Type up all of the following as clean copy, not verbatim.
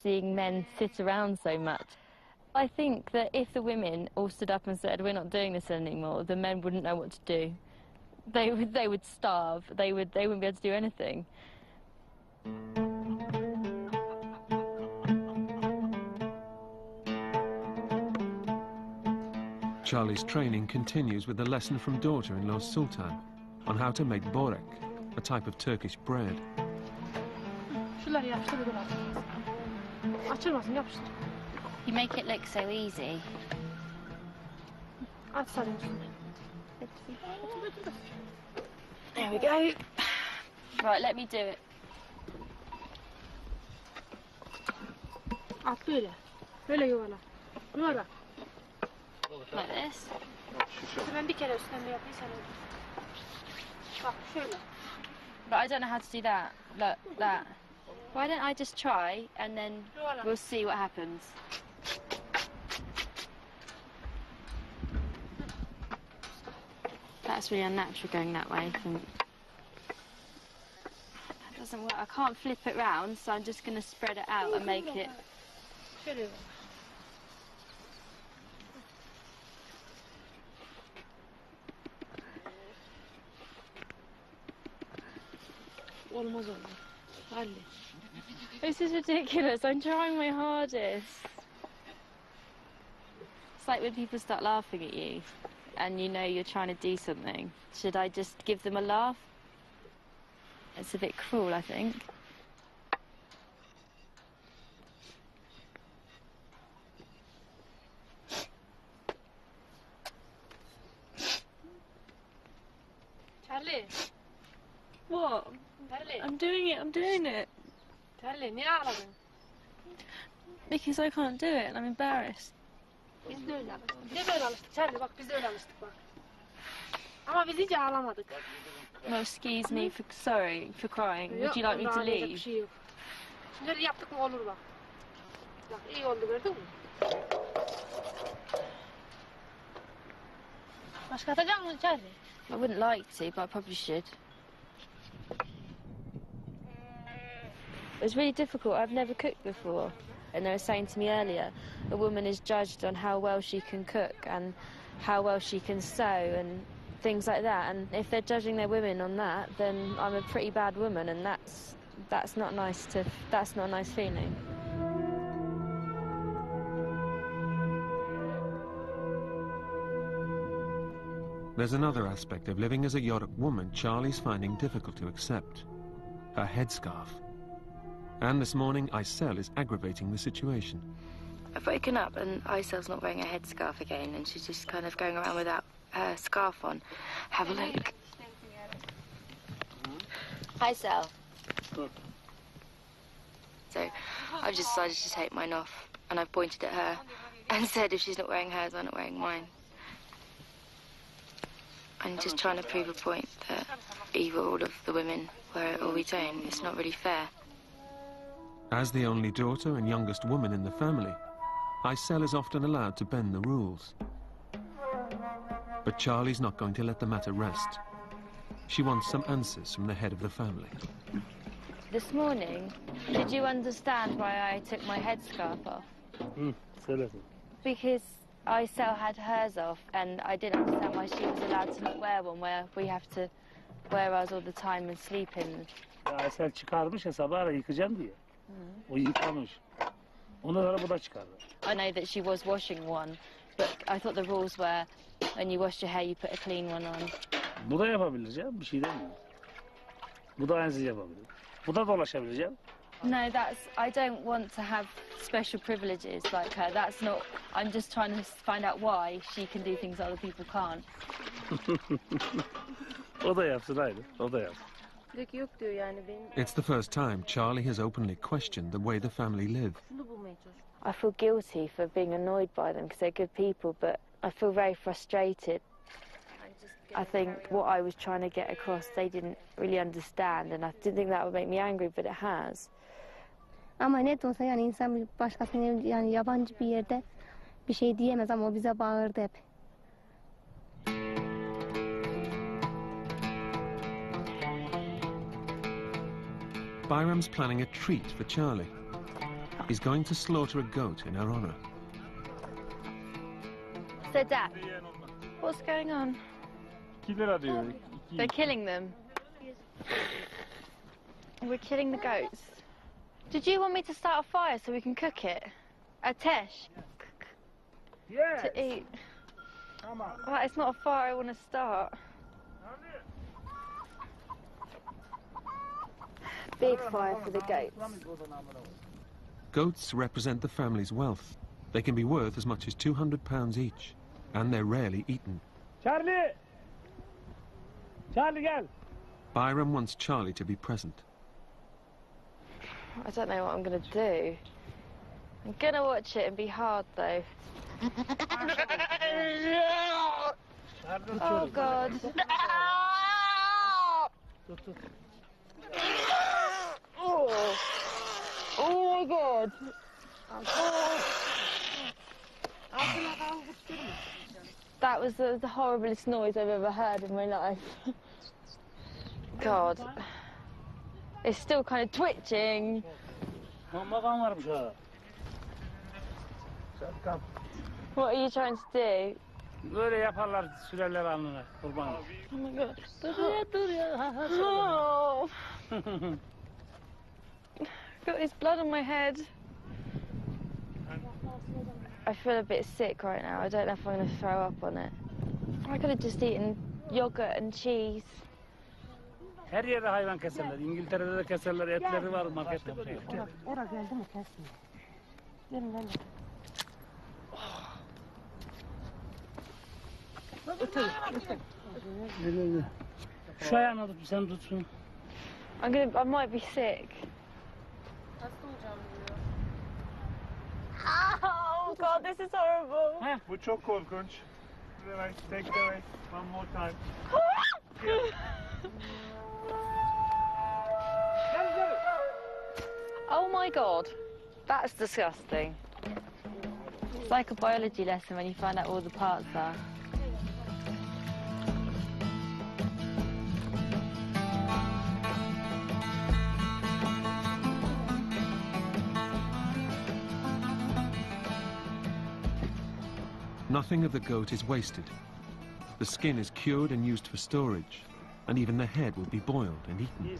seeing men sit around so much. I think that if the women all stood up and said, we're not doing this anymore, the men wouldn't know what to do. They would starve. They wouldn't be able to do anything. Charlie's training continues with a lesson from daughter-in-law Sultan on how to make börek, a type of Turkish bread. You make it look so easy. There we go. Right, let me do it. Like this. But I don't know how to do that. Look, that. Why don't I just try and then we'll see what happens. That's really unnatural going that way. That doesn't work. I can't flip it round, so I'm just going to spread it out and make it. This is ridiculous. I'm trying my hardest. It's like when people start laughing at you and you know you're trying to do something. Should I just give them a laugh? It's a bit cruel, I think. Charlie. What? Charlie. I'm doing it. Charlie, niye ağladın? Because I can't do it and I'm embarrassed. Biz de öyle alıştık. Biz de öyle alıştık. Charlie bak biz de öyle alıştık bak. Ama biz hiç ağlamadık. Well, excuse me for for crying. Would you like me to leave? Bir şey yok. Şimdi öyle yaptık mı olur bak. Bak iyi oldu gördün mü? Başka atacak mısın Charlie? I wouldn't like to, but I probably should. It was really difficult. I've never cooked before. And they were saying to me earlier, a woman is judged on how well she can cook and how well she can sew and things like that. And if they're judging their women on that, then I'm a pretty bad woman, and that's not nice that's not a nice feeling. There's another aspect of living as a Yörük woman Charlie's finding difficult to accept. Her headscarf. And this morning, Aysel is aggravating the situation. I've woken up and Aysel's not wearing a headscarf again, and she's just kind of going around without her scarf on. Have a look. Aysel. Good. So I've just decided to take mine off, and I've pointed at her and said if she's not wearing hers, I'm not wearing mine. I'm just trying to prove a point that either all of the women wear it or we don't. It's not really fair. As the only daughter and youngest woman in the family, Aysel is often allowed to bend the rules. But Charlie's not going to let the matter rest. She wants some answers from the head of the family. This morning, did you understand why I took my headscarf off? Because Aysel had hers off, and I didn't understand why she was allowed to not wear one, where we have to wear ours all the time and sleep in. Aysel çıkarmış ya sabah yıkayacağım diye. O yıkamış. Ondan sonra bu da çıkardı. I know that she was washing one, but I thought the rules were when you wash your hair, you put a clean one on. Bu da yapabilir canım, bir şey demiyor. Bu da aynısını yapabilir. Bu da dolaşabilir canım. No, I don't want to have special privileges like her. That's not, I'm just trying to find out why she can do things other people can't. O da yapsın aynı, o da yapsın. It's the first time Charlie has openly questioned the way the family live. I feel guilty for being annoyed by them because they're good people, but I feel very frustrated. I think what I was trying to get across, they didn't really understand, and I didn't think that would make me angry, but it has. Ama net olsa yani insan bir başkasının yani yabancı bir yerde bir şey diyemez ama o bize bağırdı hep. Bayram's planning a treat for Charlie. is going to slaughter a goat in her honor. So, Dad, what's going on? 2 lira diyor. They're killing them. We're killing the goats. Did you want me to start a fire so we can cook it? Ateş. Yes. To eat. Come on. Well, it's not a fire I want to start. Big fire for the goats. Goats represent the family's wealth. They can be worth as much as £200 each, and they're rarely eaten. Charlie! Charlie, gel. Byram wants Charlie to be present. I don't know what I'm going to do. I'm going to watch it and be hard, though. Oh, God. Oh. Oh, my God. That was the horriblest noise I've ever heard in my life. God. It's still kind of twitching. Makan varmış ha. What are you trying to do? Böyle yaparlar, sürerler alnına kurban. Oh my God. Dur ya. Oh. Got this blood on my head. I feel a bit sick right now. I don't know if I'm going to throw up on it. I could have just eaten yogurt and cheese. Her yerde hayvan keserler. İngiltere'de de keserler, etleri var markette. Oraya geldi mi kesmiyor. Gelin gelin. Şu ayağını tut, sen tutsun. I might be sick. Oh God, this is horrible. Bu çok korkunç. Take it away. One more time. Oh my God, that's disgusting. It's like a biology lesson when you find out all the parts are. Nothing of the goat is wasted. The skin is cured and used for storage, and even the head will be boiled and eaten.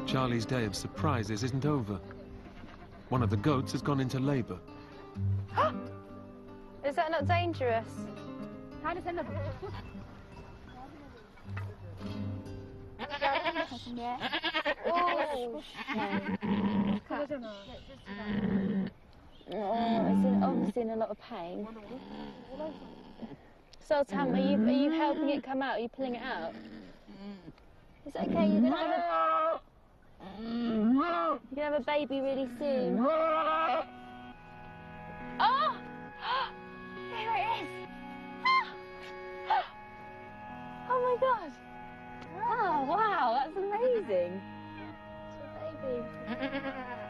Charlie's day of surprises isn't over. One of the goats has gone into labor. Is that not dangerous? Hadi sen de Oh, it's obviously in a lot of pain. So, Tam, are you helping it come out? Are you pulling it out? Is it okay? You're gonna have a baby really soon. Oh! There it is! Oh my God! Oh wow, that's amazing!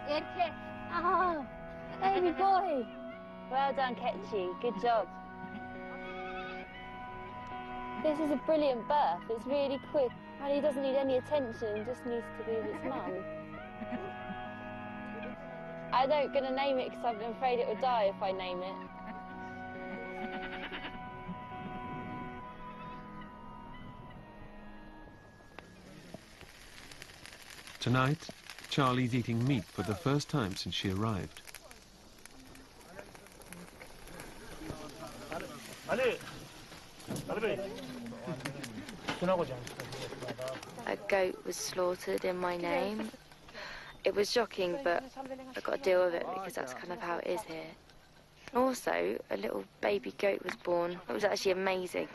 It's a baby. Oh, baby boy! Well done, Ketchy. Good job. This is a brilliant birth. It's really quick. And he doesn't need any attention, just needs to be with his mum. I'm not going to name it because I'm afraid it will die if I name it. Tonight, Charlie's eating meat for the first time since she arrived. A goat was slaughtered in my name. It was shocking, but I got to deal with it because that's kind of how it is here. Also, a little baby goat was born. It was actually amazing.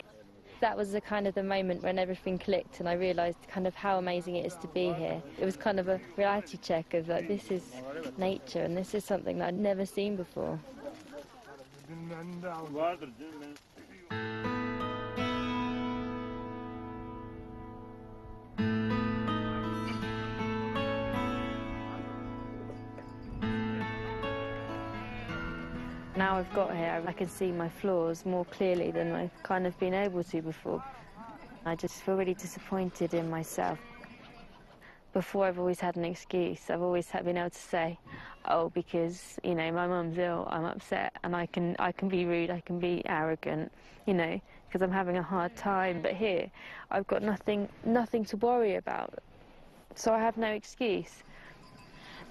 That was the kind of the moment when everything clicked and I realised kind of how amazing it is to be here. It was kind of a reality check of like, this is nature and this is something that I'd never seen before. Now I've got here, I can see my flaws more clearly than I've kind of been able to before. I just feel really disappointed in myself. Before, I've always had an excuse. I've always been able to say, oh, because, you know, my mum's ill, I'm upset, and I can be rude, I can be arrogant, you know, because I'm having a hard time. But here, I've got nothing to worry about, so I have no excuse.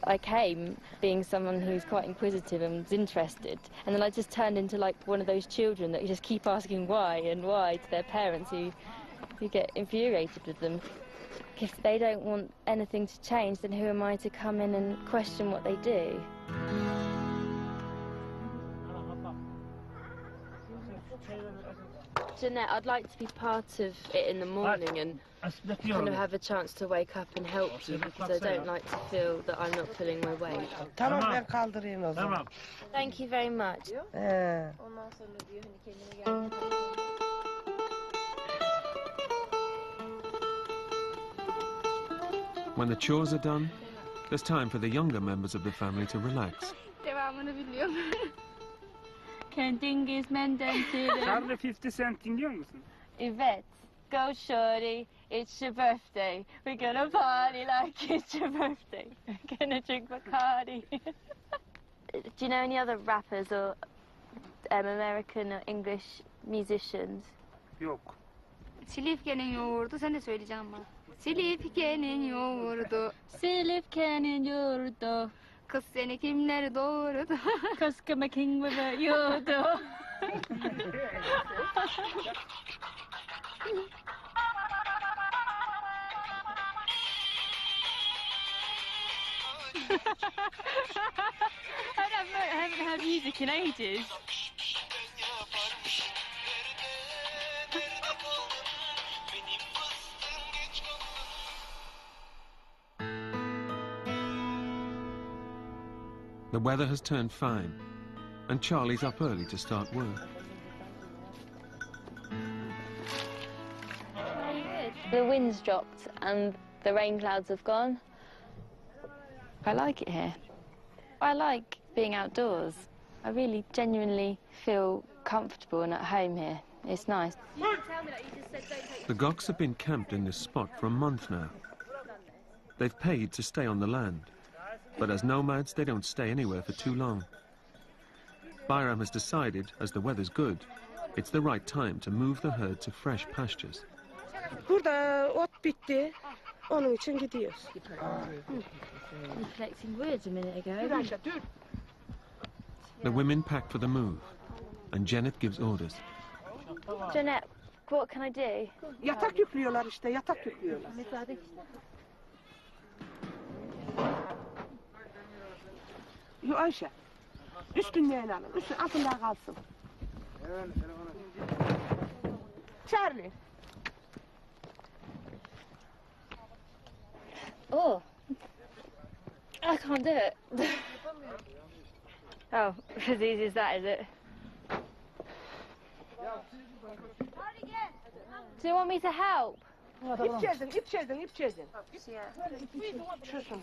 I came being someone who's quite inquisitive and was interested, and then I just turned into like one of those children that you just keep asking why and why to their parents who get infuriated with them. If they don't want anything to change, then who am I to come in and question what they do? Jeanette, I'd like to be part of it in the morning and kind of have a chance to wake up and help you, because I don't like to feel that I'm not pulling my weight. Tamam, ben kaldırayım o zaman. Thank you very much. Ondan sonra diyor hani kendine gel. When the chores are done, there's time for the younger members of the family to relax. Devamını biliyorum. Kendin gezmenden söyle. Charlie 50 Cent dinliyor musun? Evet. Go shorty, it's your birthday. We're gonna party like it's your birthday. We're gonna drink Bacardi. Do you know any other rappers or American or English musicians? Yok. Silifke'nin yoğurdu, sen de söyleyeceğim bana. Silifke'nin yoğurdu. Silifke'nin yoğurdu. Kız seni kimler doğurdu? Kız kime kim yoğurdu. I haven't had music in ages. The weather has turned fine, and Charlie's up early to start work. The wind's dropped and the rain clouds have gone. I like it here. I like being outdoors. I really genuinely feel comfortable and at home here. It's nice. The Goks have been camped in this spot for a month now. They've paid to stay on the land, but as nomads they don't stay anywhere for too long. Bayram has decided, as the weather's good, it's the right time to move the herd to fresh pastures. Burada ot bitti. Onun için gidiyoruz. Reflecting words a minute ago. The women pack for the move, and Janet gives orders. Jeanette, what can I do? Yatak yüklüyorlar işte, yatak yüklüyorlar. Yo Ayşe, üstünlerini alın, altında kalsın. Charlie. Oh, I can't do it. Oh, as easy as that, is it? Do you want me to help? İp çözdün. Çözün.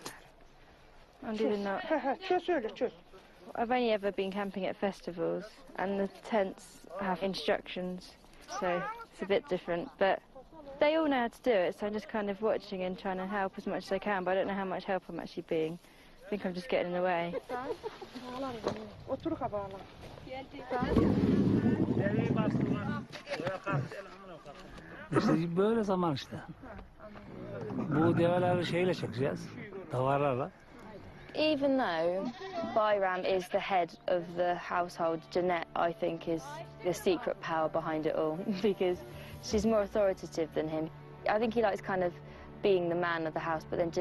I'm doing that. Çöz öyle, çöz. I've only ever been camping at festivals, and the tents have instructions, so it's a bit different, but they all know how to do it, so I'm just kind of watching and trying to help as much as I can, but I don't know how much help I'm actually being. I think I'm just getting in the way. Otur kabağına. İşte böyle zaman işte. Bu develeri şeyle çekeceğiz, davarlarla. Even though Bayram is the head of the household, Jeanette, I think, is the secret power behind it all, because she's more authoritative than him. I think he likes kind of being the man of the house, but then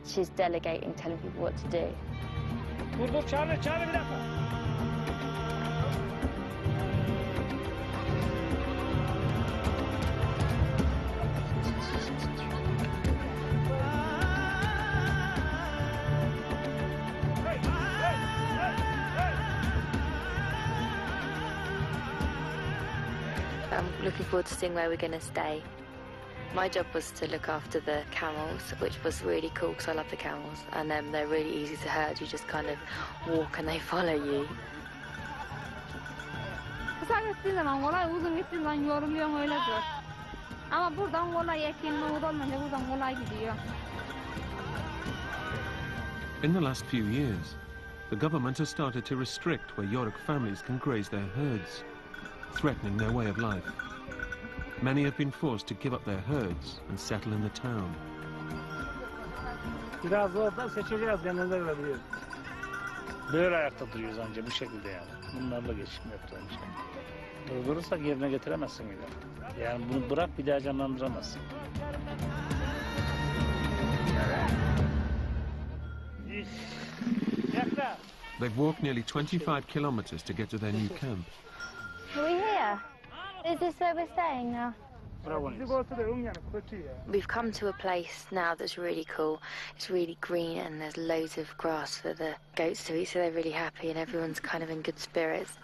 she's delegating, telling people what to do. Dur Charlie bir dakika. I'm looking forward to seeing where we're going to stay. My job was to look after the camels, which was really cool because I love the camels, and they're really easy to herd. You just kind of walk and they follow you. Kısa gittiğin zaman kolay, uzun gittiğin zaman yoruluyorsun, öyle dur. Ama buradan kolay ekin nohut olmayınca buradan kolay gidiyor. In the last few years, the government has started to restrict where Yörük families can graze their herds, threatening their way of life. Many have been forced to give up their herds and settle in the town. Biraz oradan seçeceğiz, kendimize göre biliyoruz. Böyle ayakta duruyoruz anca bu şekilde yani. Bunlarla geçim yaptığımız şey. Durdurursak yerine getiremezsin bir daha. Yani bunu bırak bir daha canlandıramazsın. They've walked nearly 25 kilometers to get to their new camp. Are we here? Is this where we're staying now? We've come to a place now that's really cool. It's really green and there's loads of grass for the goats to eat, so they're really happy and everyone's kind of in good spirits.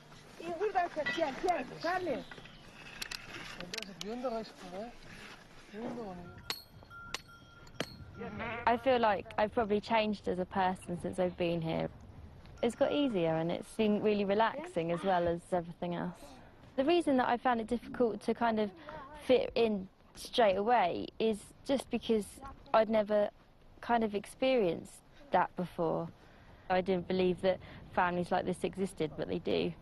I feel like I've probably changed as a person since I've been here. It's got easier and it's been really relaxing as well as everything else. The reason that I found it difficult to kind of fit in straight away is just because I'd never kind of experienced that before. I didn't believe that families like this existed, but they do.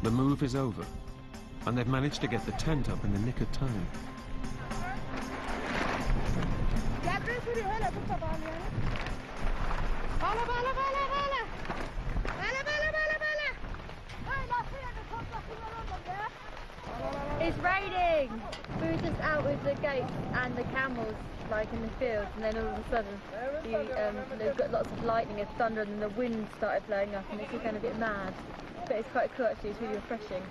The move is over, and they've managed to get the tent up in the nick of time. It's raining! We were just out with the goats and the camels, like in the fields, and then all of a sudden they've got lots of lightning and thunder, and the wind started blowing up, and it's all kind of a bit mad. But it's quite cool actually, it's really refreshing.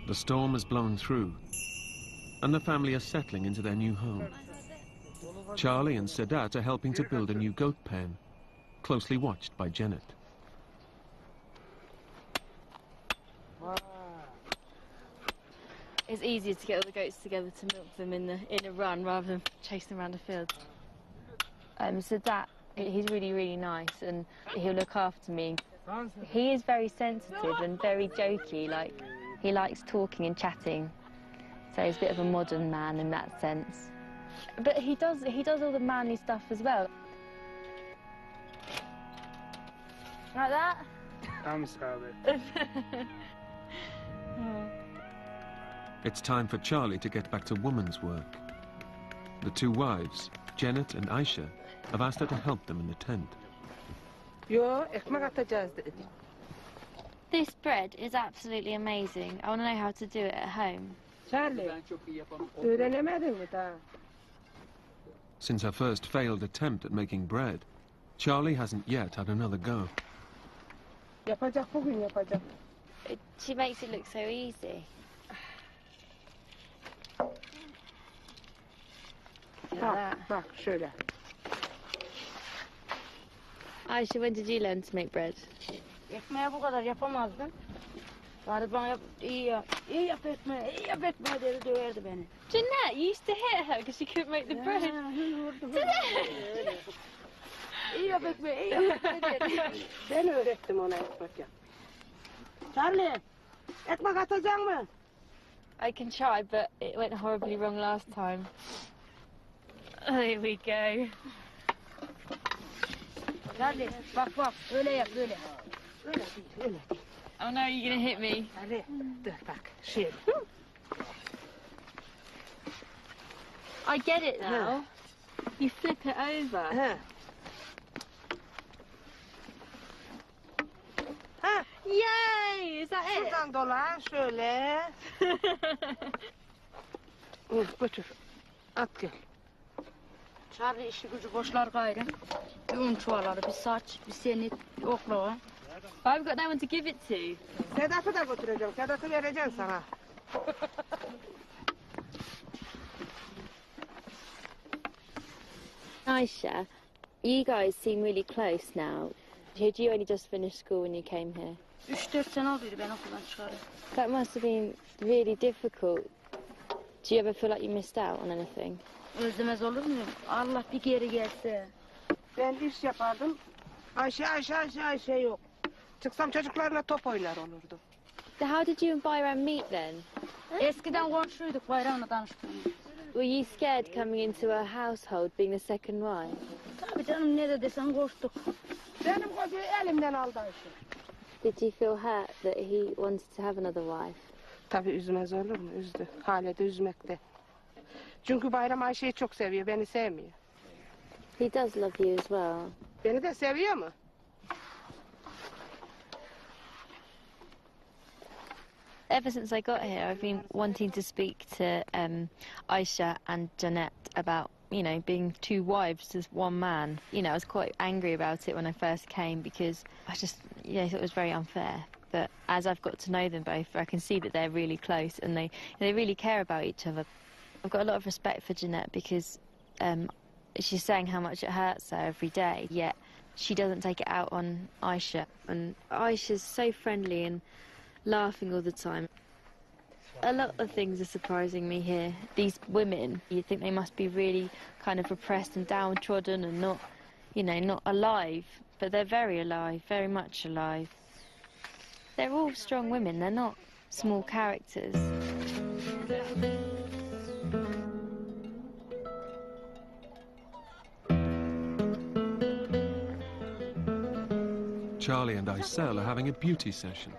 The storm has blown through, and the family are settling into their new home. Charlie and Sedat are helping to build a new goat pen, closely watched by Janet. It's easier to get all the goats together to milk them in a run rather than chase them around the field. Sedat, he's really, really nice and he'll look after me. He is very sensitive and very jokey, like he likes talking and chatting. So he's a bit of a modern man in that sense. But he does all the manly stuff as well. Like that? I'm sorry. It's time for Charlie to get back to woman's work. The two wives, Janet and Aisha, have asked her to help them in the tent. Yo, ekmek atacağız dedi. This bread is absolutely amazing. I want to know how to do it at home. Charlie, öğrenemedin mi daha? Since her first failed attempt at making bread, Charlie hasn't yet had another go. Yapacak bugün yapacak. She makes it look so easy. Bak şöyle. Aisha, when did you learn to make bread? Ekmeği bu kadar yapamazdım. Bari bana iyi yap ekmeği dedi, döverdi beni. Jeanette, you used to hit her because she couldn't make the bread. İyi yap ekmeği dedi. Ben öğrettim ona ekmek yap. Charlie, ekmek atacak mı? I can try, but it went horribly wrong last time. Here we go. Charlie, bak öyle yap öyle. Öyle değil, öyle değil. Oh no, you're gonna hit me. Charlie, dur bak şöyle. I get it now. You flip it over. Ha. Ha. Yay! Is that it? Şuradan dolan şöyle. Götür. At gel. Charlie işi gücü boşlar gayrı. Bir un çuvalları, bir saç, bir senit, bir oklava. I've got no one to give it to. Sedat'ı da götüreceğim. Sedat'ı vereceğim sana. Aisha, you guys seem really close now. Had you only just finished school when you came here? 3-4 sene oldu ben okuldan çıkarım. That must have been really difficult. Do you ever feel like you missed out on anything? Özlemez olur muyum? Allah bir geri gelse. Ben iş yapardım. Ayşe yok. Çıksam çocuklarla top oynar olurdu. So how did you and Bayram meet then? Eskiden komşuyduk, bayramla tanıştık. Were you scared coming into a household being the second wife? Tabii canım, ne de desen korktuk. Benim kocayı elimden aldı Ayşe. Did you feel hurt that he wanted to have another wife? Tabii üzmez olur mu? Üzdü. Hala da üzmekte. Çünkü Bayram Ayşe'yi çok seviyor, beni sevmiyor. He does love you as well. Beni de seviyor mu? Ever since I got here, I've been wanting to speak to Aisha and Jeanette about, you know, being two wives to one man. You know, I was quite angry about it when I first came because I just, you know, thought it was very unfair. But as I've got to know them both, I can see that they're really close and they really care about each other. I've got a lot of respect for Jeanette because she's saying how much it hurts her every day, yet she doesn't take it out on Aisha. And Aisha's so friendly and laughing all the time. A lot of things are surprising me here. These women, you think they must be really kind of repressed and downtrodden and not, you know, not alive. But they're very alive, very much alive. They're all strong women, they're not small characters. Charlie and Aysel are having a beauty session,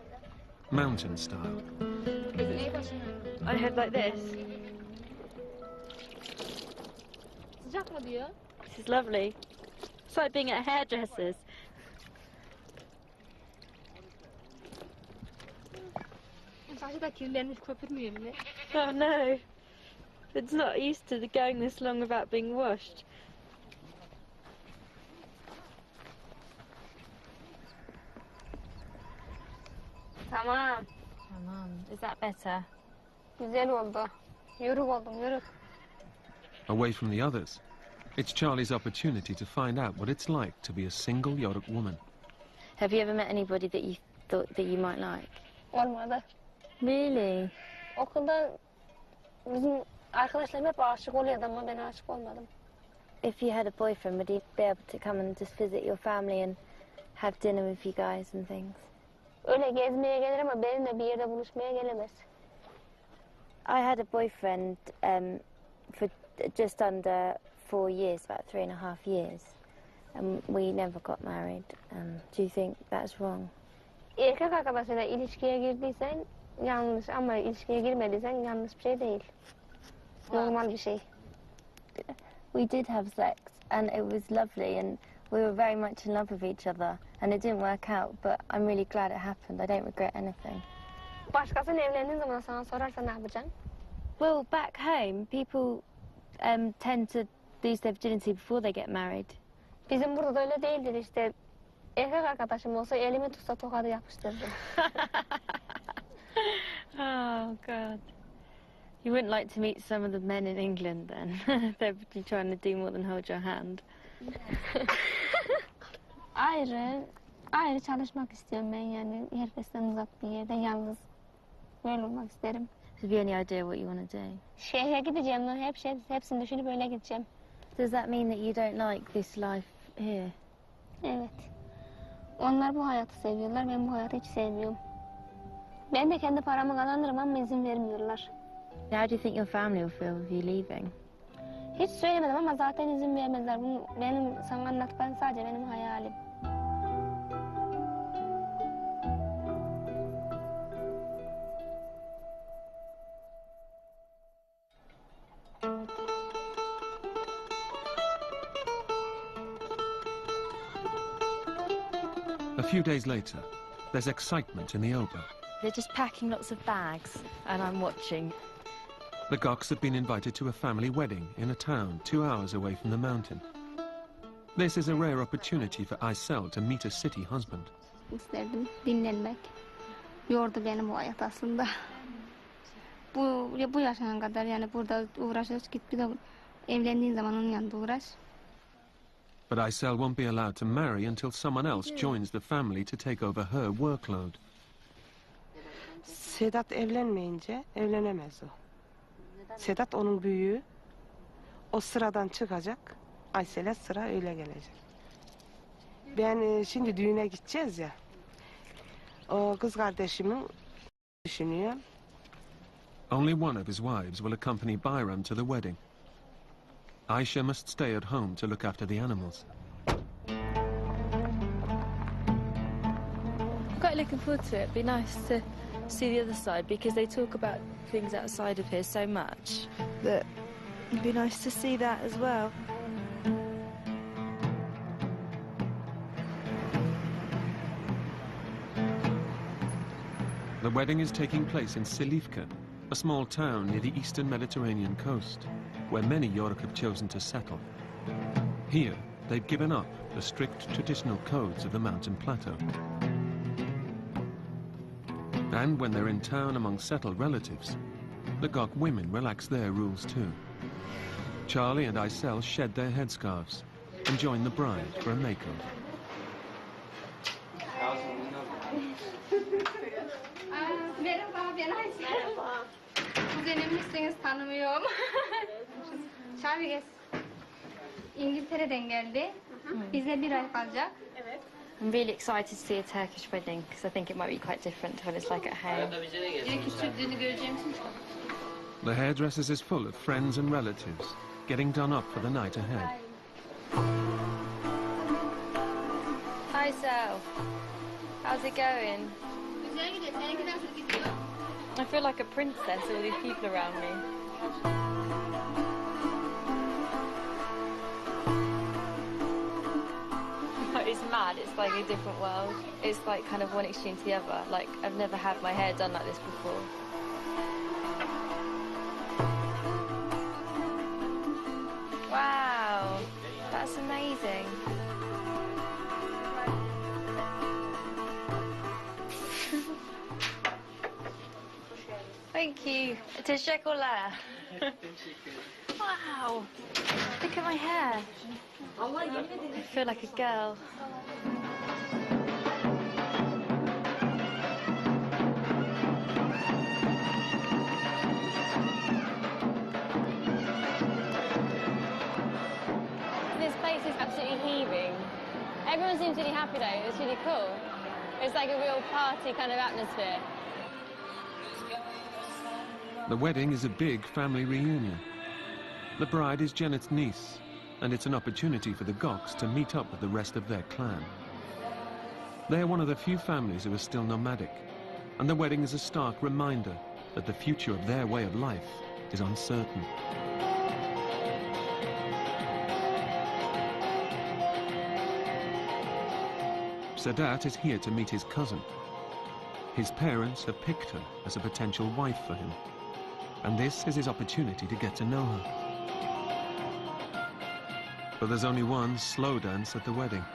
mountain style. I head like this. Sıcak mı diyor? This is lovely. It's like being at a hairdresser's. Saçı da kirlenmiş, köpürmüyor bile. Oh no. It's not used to going this long without being washed. Tamam. Is that better? Güzel oldu. Yörük oldum, yörük. Away from the others, it's Charlie's opportunity to find out what it's like to be a single Yörük woman. Have you ever met anybody that you thought that you might like? Olmadı. Really? Okulda bizim arkadaşlarım hep aşık oluyordu ama ben aşık olmadım. If you had a boyfriend, would he be able to come and just visit your family and have dinner with you guys and things? Öyle gezmeye gelir ama benimle bir yerde buluşmaya gelemez. I had a boyfriend for just under 4 years, about 3.5 years, and we never got married. Do you think that's wrong? Erkek arkadaşıyla ilişkiye girdiysen yanlış ama ilişkiye girmediysen yanlış bir şey değil. Normal bir şey. We did have sex, and it was lovely, and we were very much in love with each other, and it didn't work out, but I'm really glad it happened. I don't regret anything. Başkasıyla evlendiğin zaman sana sorarsa ne yapacaksın? Well, back home, people tend to lose their virginity before they get married. Bizim burada da öyle değildir işte. Erkek arkadaşım olsa elimi tutsa tokadı yapıştırırım. Oh, God. You wouldn't like to meet some of the men in England then? They're trying to do more than hold your hand. Ayrı çalışmak istiyorum ben yani. Herkesten uzak bir yerde yalnız. Böyle olmak isterim. Have you any idea what you want to do? Şehre gideceğim, hepsini düşünüp öyle gideceğim. Does that mean that you don't like this life here? Evet. Onlar bu hayatı seviyorlar, ben bu hayatı hiç sevmiyorum. Ben de kendi paramı kazanırım ama izin vermiyorlar. How do you think your family will feel with you leaving? Hiç söylemedim ama zaten izin vermezler. Bunu benim sana anlattıklarım sadece benim hayalim. A few days later, there's excitement in the Oba. They're just packing lots of bags, and I'm watching. The Goks have been invited to a family wedding in a town 2 hours away from the mountain. This is a rare opportunity for Aysel to meet a city husband. İsterdim dinlenmek. Yordu beni bu hayat aslında. Bu yaşına kadar yani burada uğraşıyoruz, git bir de evlendiğin zaman onun yanında uğraş. But Aysel won't be allowed to marry until someone else joins the family to take over her workload. Sedat evlenmeyince evlenemez o. Sedat onun büyüğü. O sıradan çıkacak. Aysel'e sıra öyle gelecek. Ben şimdi düğüne gideceğiz ya. O kız kardeşimin düşünüyor. Only one of his wives will accompany Bayram to the wedding. Aisha must stay at home to look after the animals. I'm quite looking forward to it. It'd be nice to see the other side because they talk about things outside of here so much that it'd be nice to see that as well. The wedding is taking place in Silivke, a small town near the eastern Mediterranean coast, where many Yörük have chosen to settle. Here, they've given up the strict traditional codes of the mountain plateau. And when they're in town among settled relatives, the Gok women relax their rules too. Charlie and Aysel shed their headscarves and join the bride for a makeover. Merhaba, ben Aysel. Merhaba. Kuzenimmişsiniz, tanımıyorum. Charlie İngiltere'den geldi. Bize bir ay kalacak. Evet. I'm really excited to see a Turkish wedding because I think it might be quite different to what it's like at home. The hairdressers is full of friends and relatives, getting done up for the night ahead. Hi, Sal. How's it going? Güzel gidiyor, seninki nasıl gidiyor? I feel like a princess, all these people around me. It's mad, it's like a different world. It's like kind of one extreme to the other. Like, I've never had my hair done like this before. Wow, that's amazing. Thank you. Teşekkürler. Wow. Look at my hair. I feel like a girl. This place is absolutely heaving. Everyone seems really happy though. It's really cool. It's like a real party kind of atmosphere. The wedding is a big family reunion. The bride is Janet's niece, and it's an opportunity for the Goks to meet up with the rest of their clan. They're one of the few families who are still nomadic, and the wedding is a stark reminder that the future of their way of life is uncertain. Sedat is here to meet his cousin. His parents have picked her as a potential wife for him, and this is his opportunity to get to know her. But there's only one slow dance at the wedding.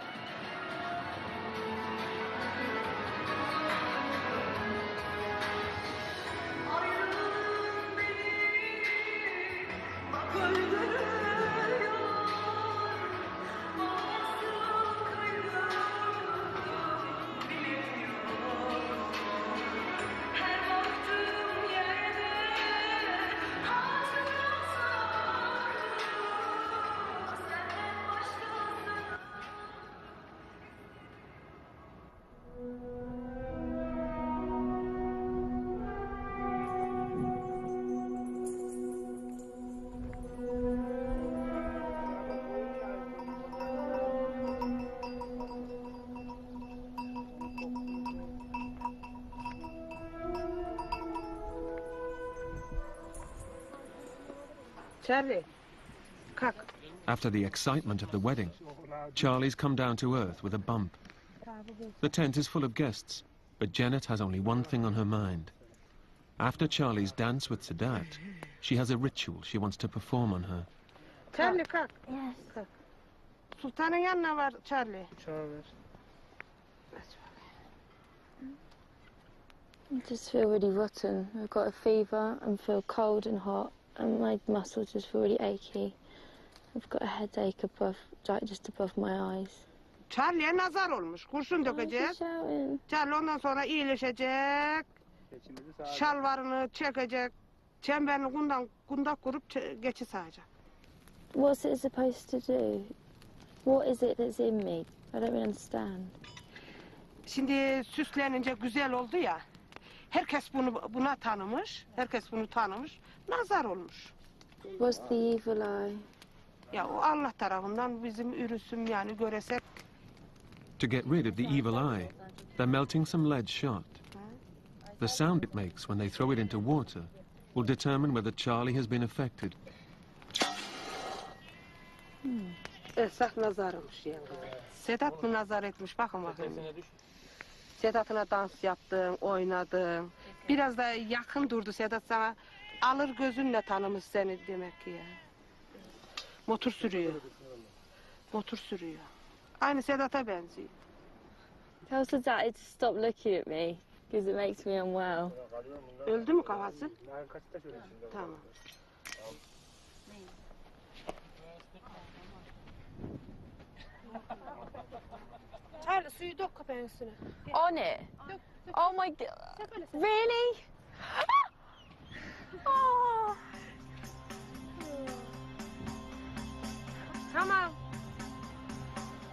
Charlie, kalk. After the excitement of the wedding, Charlie's come down to earth with a bump. The tent is full of guests, but Janet has only one thing on her mind. After Charlie's dance with Sedat, she has a ritual she wants to perform on her. Charlie, kalk. Yes. Kalk. Sultanın yanına var Charlie. I just feel really rotten. I've got a fever and feel cold and hot, and my muscles just feel really achy. I've got a headache above, like just above my eyes. Charlie'ye nazar olmuş. Kurşun dökeceğiz. Charlie ondan sonra iyileşecek. Şalvarını çekecek, çemberini kundak kurup geçi sağacak. What's it supposed to do? What is it that's in me? I don't really understand. Şimdi süslenince güzel oldu ya. Herkes buna tanımış, herkes bunu tanımış. Nazar olmuş. What's the evil eye? Ya o Allah tarafından bizim ürüsüm yani göresek. To get rid of the evil eye, they're melting some lead shot. The sound it makes when they throw it into water will determine whether Charlie has been affected. Esas nazarmış yani. Sedat mı nazar etmiş bakın bakayım. Sedat'ına dans yaptın, oynadın. Biraz da yakın durdu Sedat sana. Alır gözünle tanımış seni demek ki ya. Motor sürüyor. Motor sürüyor. Aynı Sedat'a benziyor. Tell Sadat to stop looking at me because it makes me unwell. Öldü mü kafası? Tamam. Charlie suyu dök köpeğin üstüne. On it? Oh my god. Really? Oh. Tamam.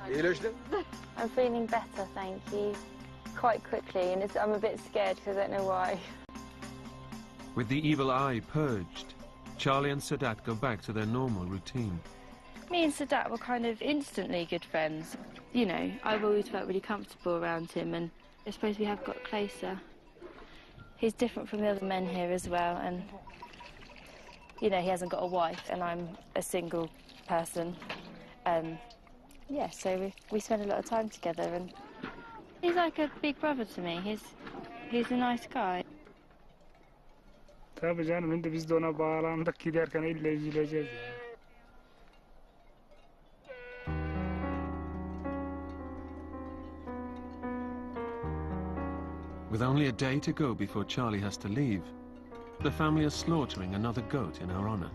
İyileştin? I'm feeling better, thank you. Quite quickly, and I'm a bit scared because I don't know why. With the evil eye purged, Charlie and Sadat go back to their normal routine. Me and Sadat were kind of instantly good friends. You know, I've always felt really comfortable around him, and I suppose we have got closer. He's different from the other men here as well, and, you know, he hasn't got a wife, and I'm a single person. Yeah, so we spend a lot of time together, and he's like a big brother to me. He's a nice guy. Tabii canım, şimdi biz de ona bağlandık, giderken illa üzüleceğiz ya. With only a day to go before Charlie has to leave, the family are slaughtering another goat in our honor.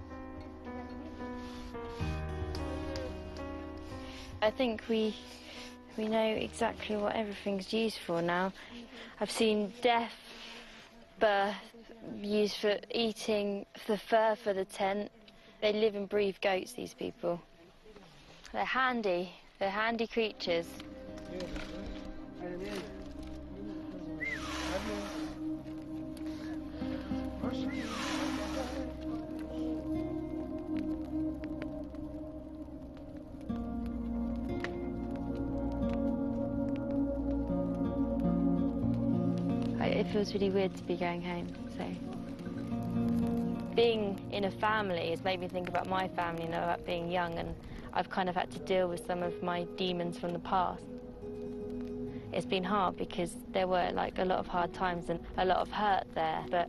I think we know exactly what everything's used for now. I've seen death, birth, used for eating, the fur for the tent. They live and breathe goats, these people. They're handy creatures. It feels really weird to be going home, so. Being in a family has made me think about my family and about being young, and I've kind of had to deal with some of my demons from the past. It's been hard because there were like a lot of hard times and a lot of hurt there, but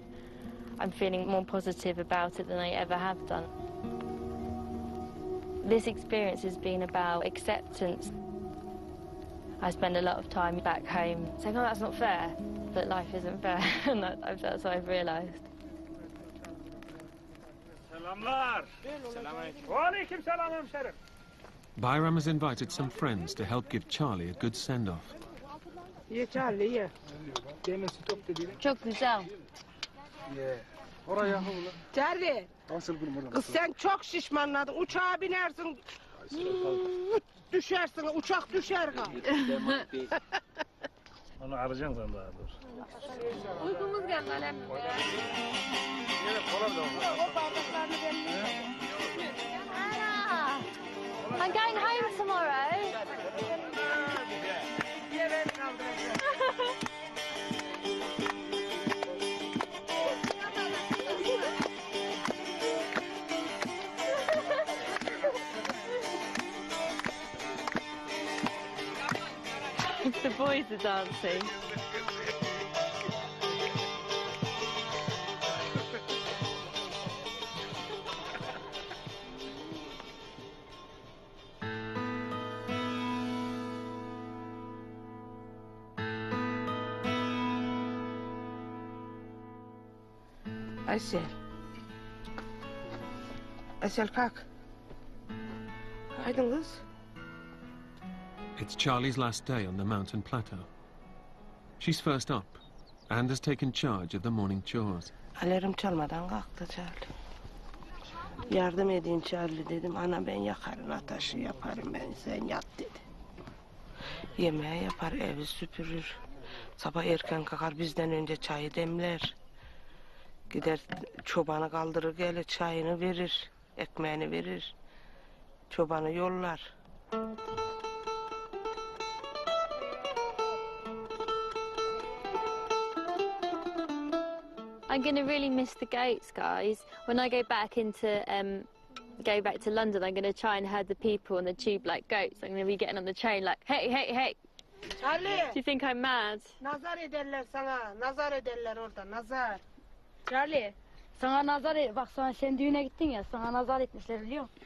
I'm feeling more positive about it than I ever have done. This experience has been about acceptance. I spend a lot of time back home saying, oh, that's not fair, but life isn't fair, and that's what I've realised. Selamlar. Selamünaleyküm. Aleyküm selam hemşerim. Bayram has invited some friends to help give Charlie a good send-off. Ye Charlie ye. Demin stop dediğin. Çok güzel. Ye. Oraya yakın ulan. Charlie. Asıl gün burada. Kız sen çok şişmanladın. Uçağa binersin. Düşersin. Uçak düşer kal. Onu arayacaksın sen daha dur. Uykumuz geldi Alemle. I'm going home tomorrow. The boys are dancing. Aysel. Aysel kalk. Haydın kız. It's Charlie's last day on the mountain plateau. She's first up, and has taken charge of the morning chores. Alarm çalmadan kalktı Charlie. Yardım edeyim Charlie dedim. Ana ben yakarım, ateşi yaparım ben, sen yat dedi. Yemeği yapar, evi süpürür. Sabah erken kalkar, bizden önce çayı demler. Gider çobanı kaldırır gelir, çayını verir, ekmeğini verir. Çobanı yollar. I'm going to really miss the goats, guys. When I go back to London, I'm going to try and herd the people on the tube like goats. I'm going to be getting on the train like, hey, hey, hey. Charlie. Do you think I'm mad? Nazar ederler sana. Nazar ederler orada. Nazar. Charlie. Sana nazar bak sana sen düğüne gittin ya. Sana nazar etmişler biliyor musun?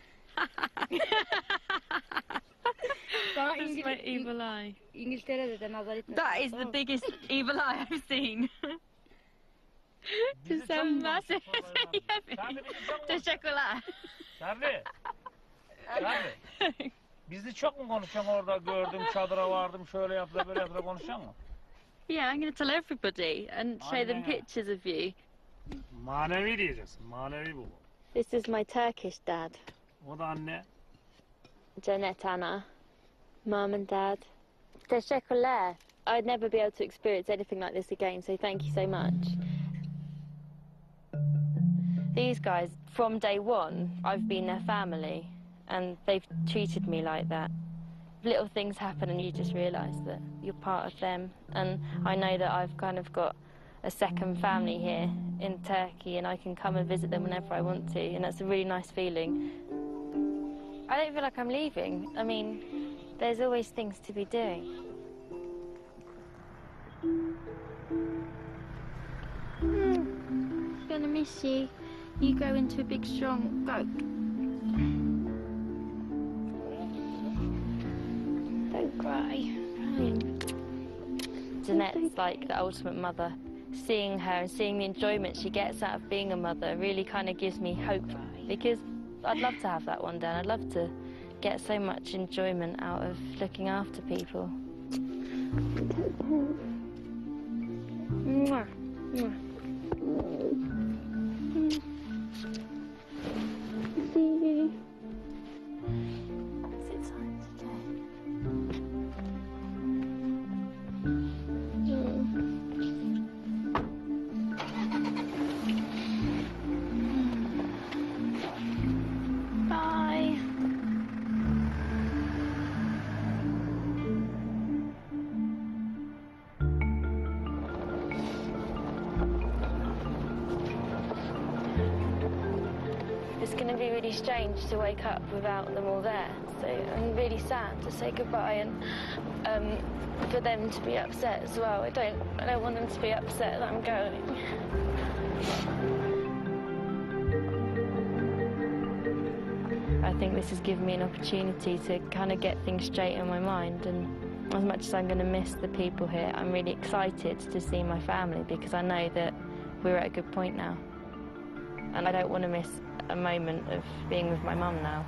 Sana That's my evil eye. İngiltere'de de nazar etmişler. That is the biggest evil eye I've seen. Just so massive. Teşekkürler. Charlie. Charlie. Bizi çok mu konuşuyorsun orada, gördüm, çadıra vardım, şöyle yaptı, böyle yaptı, konuşuyor mu? Yeah, I'm going to tell everybody and show them pictures of you. Manevi diyeceksin, manevi bu. This is my Turkish dad. O da anne. Janet Anna. Mum and dad. Teşekkürler. I'd never be able to experience anything like this again, so thank you so much. These guys, from day one, I've been their family, and they've treated me like that. Little things happen and you just realise that you're part of them, and I know that I've kind of got a second family here in Turkey, and I can come and visit them whenever I want to, and that's a really nice feeling. I don't feel like I'm leaving. I mean, there's always things to be doing. Gonna miss you. You grow into a big, strong goat. Don't cry. Jeanette's like the ultimate mother. Seeing her and seeing the enjoyment she gets out of being a mother really kind of gives me hope, because I'd love to have that one day, and I'd love to get so much enjoyment out of looking after people. Mwah. Mwah. See. Sit tight, okay? Bye. It's going to be really strange to wake up without them all there, so I'm really sad to say goodbye, and for them to be upset as well. I don't want them to be upset that I'm going. I think this has given me an opportunity to kind of get things straight in my mind, and as much as I'm going to miss the people here, I'm really excited to see my family, because I know that we're at a good point now. And I don't want to miss a moment of being with my mum now.